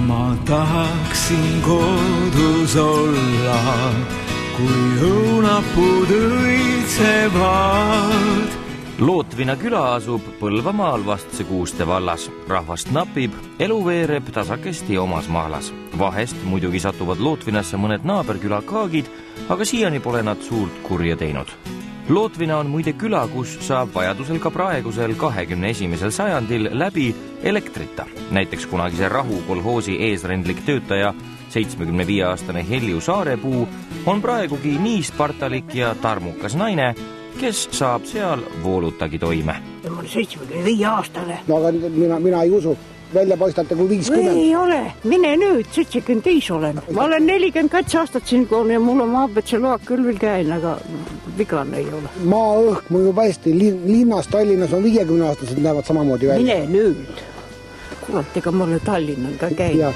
ma tahaksin kodus olla, kui õunapuud õitsevad. Lootvina küla asub Põlvamaal Vastse Kuuste vallas. Rahvast napib, elu veereb tasakesti omas maalas. Vahest muidugi satuvad Lootvinasse mõned naaberküla kaagid, aga siiani pole nad suurt kurja teinud. Lootvina on muide küla, kus saab vajadusel ka praegusel 21. sajandil läbi elektrita. Näiteks kunagise Rahu kolhoosi eesrendlik töötaja 75-aastane Helju Saarepuu on praegugi nii spartalik ja tarmukas naine, kes saab seal voolutagi toime. Ma olen 75-aastane. No aga mina ei usu. Välja paistate kui 50. Ei ole. Mine nüüd, 75 olen. Ma olen 42 aastat siin koon ja mul on maapetse loak küll veel käin, aga vigane ei ole. Maaõhk mõjub hästi. Linnas, Tallinnas on 50-aastased näevad samamoodi välja. Mine nüüd. Kurat, ega ma olen Tallinnan ka käin. Ja.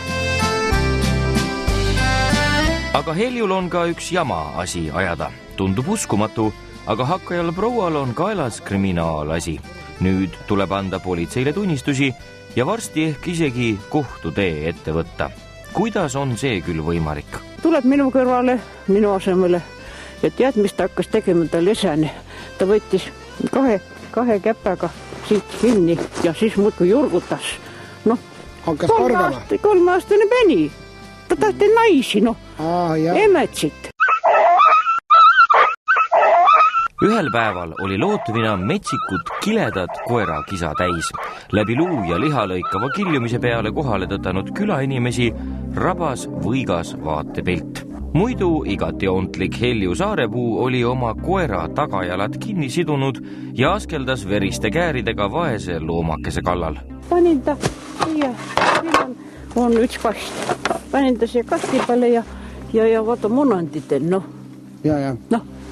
Aga Heljul on ka üks jama asi ajada. Tundub uskumatu, aga hakkajal proual on kaelas kriminaalasi. Nüüd tuleb anda politseile tunnistusi ja varsti ehk isegi kohtutee ette võtta. Kuidas on see küll võimalik? Tuleb minu kõrvale, minu asemele ja tead, mis ta hakkas tegema ta lesene. Ta võttis kahe käppaga siit kinni ja siis muudkui jurgutas. No, hakkas kargama? 3-aastane peni. Ta tahti naisi, emetsit. Ühel päeval oli Lootvina metsikut kiledat koerakisa täis. Läbi luu ja liha lõikava kiljumise peale kohale tõtanud külainimesi rabas võigas vaatepilt. Muidu igati ontlik Helju Saarepuu oli oma koera tagajalad kinni sidunud ja askeldas veriste kääridega vaese loomakese kallal. Panin ta siia, on üks kast. Panin ta siia kasti peale ja vaata munanditen,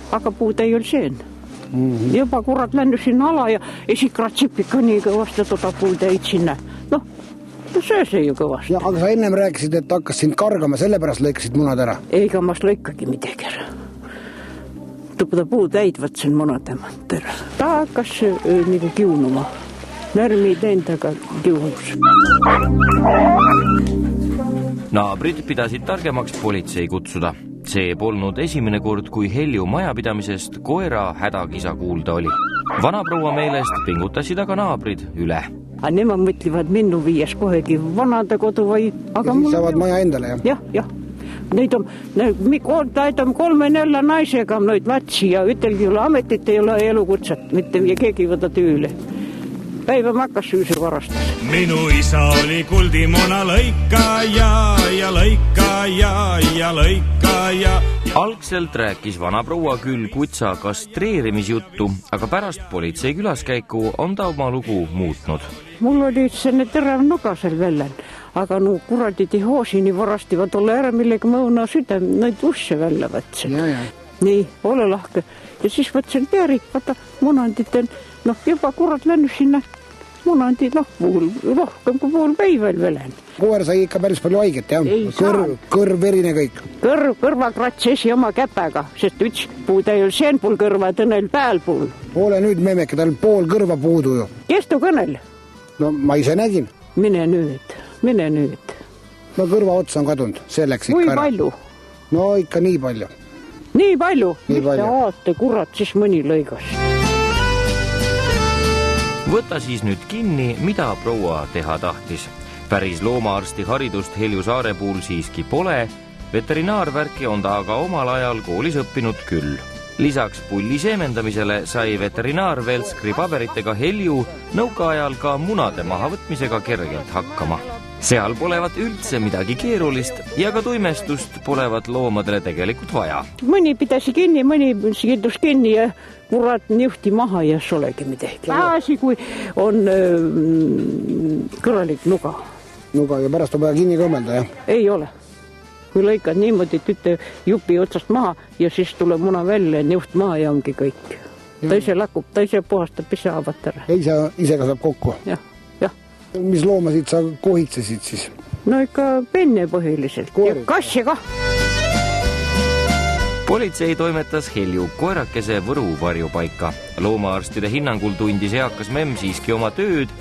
aga puud ei ole seen. Juba kurat lännus sinna ala ja esikratsib ikka nii kõvasti, et oda puud jäid sinna. Söö see ju kõvasti. Ja, aga sa ennem rääkisid, et hakkas sind kargama, sellepärast lõikasid munad ära. Eiga ma lõikagi midagi ära. Tupda puud jäidvad siin munadema. Ta hakkas nagu kiunuma. Närmid endaga kiunus. Naabrid pidasid targemaks politsei kutsuda. See polnud esimene kord, kui Helju majapidamisest koera hädakisa kuulda oli. Vanaproua meelest pingutasid aga naabrid üle. Aga nemad mõtlevad minnu viies kohegi vanade kodu või... Aga siis saavad maja endale, jah? Jah. Neid on 3-4 naisega noid latsi ja ütelgi ei ole ametit, ei ole elukutset, mitte keegi ei võta tüüle. Päiva makkas süüse varastas. Minu isa oli kuldimuna lõikaja ja lõikaja ja lõikaja. Algselt rääkis vanaproua küll kutsa kastreerimisjuttu, aga pärast politsei külaskäiku on ta oma lugu muutnud. Mul oli selline terav nuga seal vällen, aga kuradi tihoosini varastivad olla ära, millega ma õuna südem, neid usse välja võtsin. Nii, ole lahke. Ja siis võtsin teerik, vaata munanditen, juba kurat lännus sinna munandid, rohkem kui pool päival velen. Koer sai ikka päris palju haiget, jah? Kõrv, verine kõik. Kõrvakrats esi oma käpäga, sest üks puud ei ole seen pool kõrva, tõnel pääl pool. Ole nüüd, memmeke, tal pool kõrva puudu ju. Kes tu kõnel? No ma ise nägin. Mine nüüd. No kõrva otsa on kadunud, selleks ikka ära. Kui palju? No ikka nii palju. Nii palju? Mitte aate, kurat, siis mõni lõigas. Võta siis nüüd kinni, mida proua teha tahtis. Päris loomaarsti haridust Helju Saarepuul siiski pole, veterinaarvärki on ta aga omal ajal koolis õppinud küll. Lisaks pulli seemendamisele sai veterinaar Velskri paberitega Helju nõukaajal ka munade mahavõtmisega kergelt hakkama. Seal polevat üldse midagi keerulist ja ka tuimestust polevat loomadele tegelikult vaja. Mõni pidasi kinni, mõni sidus kinni ja kurat niuhti maha ja solegi midagi. Asi, kui on kõralik nuga. Nuga ja pärast on vaja kinni kõmmelda, jah? Ei ole. Kui lõikad niimoodi tüte jupi otsast maha ja siis tuleb muna välja, niuht maha ja ongi kõik. Ta ise lakub, ta ise puhastab, ise avat ära. Ise ka saab kokku? Jah. Mis loomasid sa kohitsesid siis? No ikka penne põhiliselt. Ja kassi kah. Politsei toimetas Helju koerakese Võru varjupaika. Loomaarstide hinnangul tundis eakas memm siiski oma tööd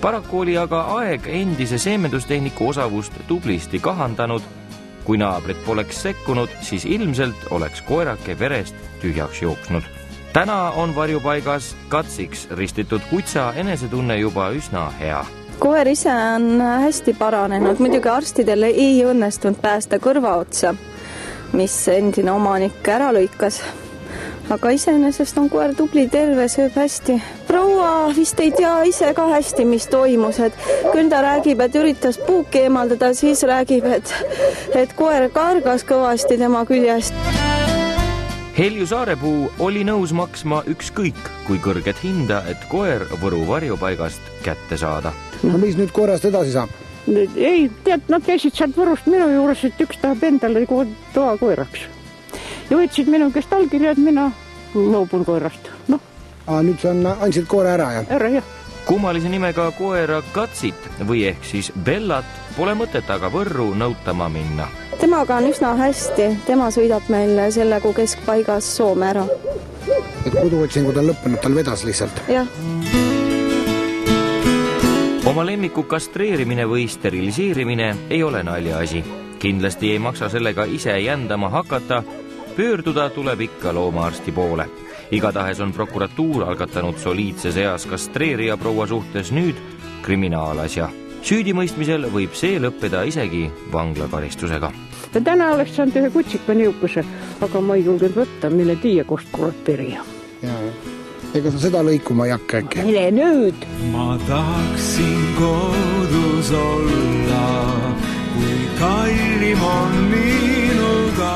Paraku oli aga aeg endise seemendustehniku osavust tublisti kahandanud. Kui naabrid poleks sekkunud, siis ilmselt oleks koerake verest tühjaks jooksnud. Täna on varjupaigas katsiks ristitud kutsa enesetunne juba üsna hea. Koer ise on hästi paranenud, muidugi arstidele ei õnnestunud päästa kõrvaotsa, mis endine omanik ära lõikas. Aga iseenesest on koer tubli, terve, sööb hästi. Proua vist ei tea ise ka hästi, mis toimus, et küll ta räägib, et üritas puuki eemaldada, siis räägib, et koer kargas kõvasti tema küljest. Helju Saarepuu oli nõus maksma ükskõik kui kõrget hinda, et koer Võru varjupaigast kätte saada. No mis nüüd koerast edasi saab? Ei, tead, nad käisid sealt Võrust minu juures, et üks tahab endale toa koeraks. Ja võtsid minu käest allkirjad, mina loobun koerast. No. Nüüd see on, andsid koera ära, jah? Ära, jah. Kummalise nimega koera Katsit või ehk siis Bellat pole mõtet aga Võrru nõutama minna. Temaga on üsna hästi, tema sõidab meil selle kuu keskpaigas Soome ära. Et koduotsingud on lõppenud, tal vedas lihtsalt? Jah. Oma lemmiku kastreerimine või steriliseerimine ei ole naljaasi. Kindlasti ei maksa sellega ise jändama hakata, pöörduda tuleb ikka loomaarsti poole. Igatahes on prokuratuur algatanud soliidses eas kastreerija proua suhtes nüüd kriminaalasja. Süüdimõistmisel võib see lõppeda isegi vanglakaristusega. Ja täna oleks saanud ühe kutsika niukuse, aga ma ei julgenud võtta, mille tiia kost kurat perja. Ega sa seda lõikuma ei hakka äkki? Mille nüüd? Ma tahaksin kodus olla, kui kallim on minuga.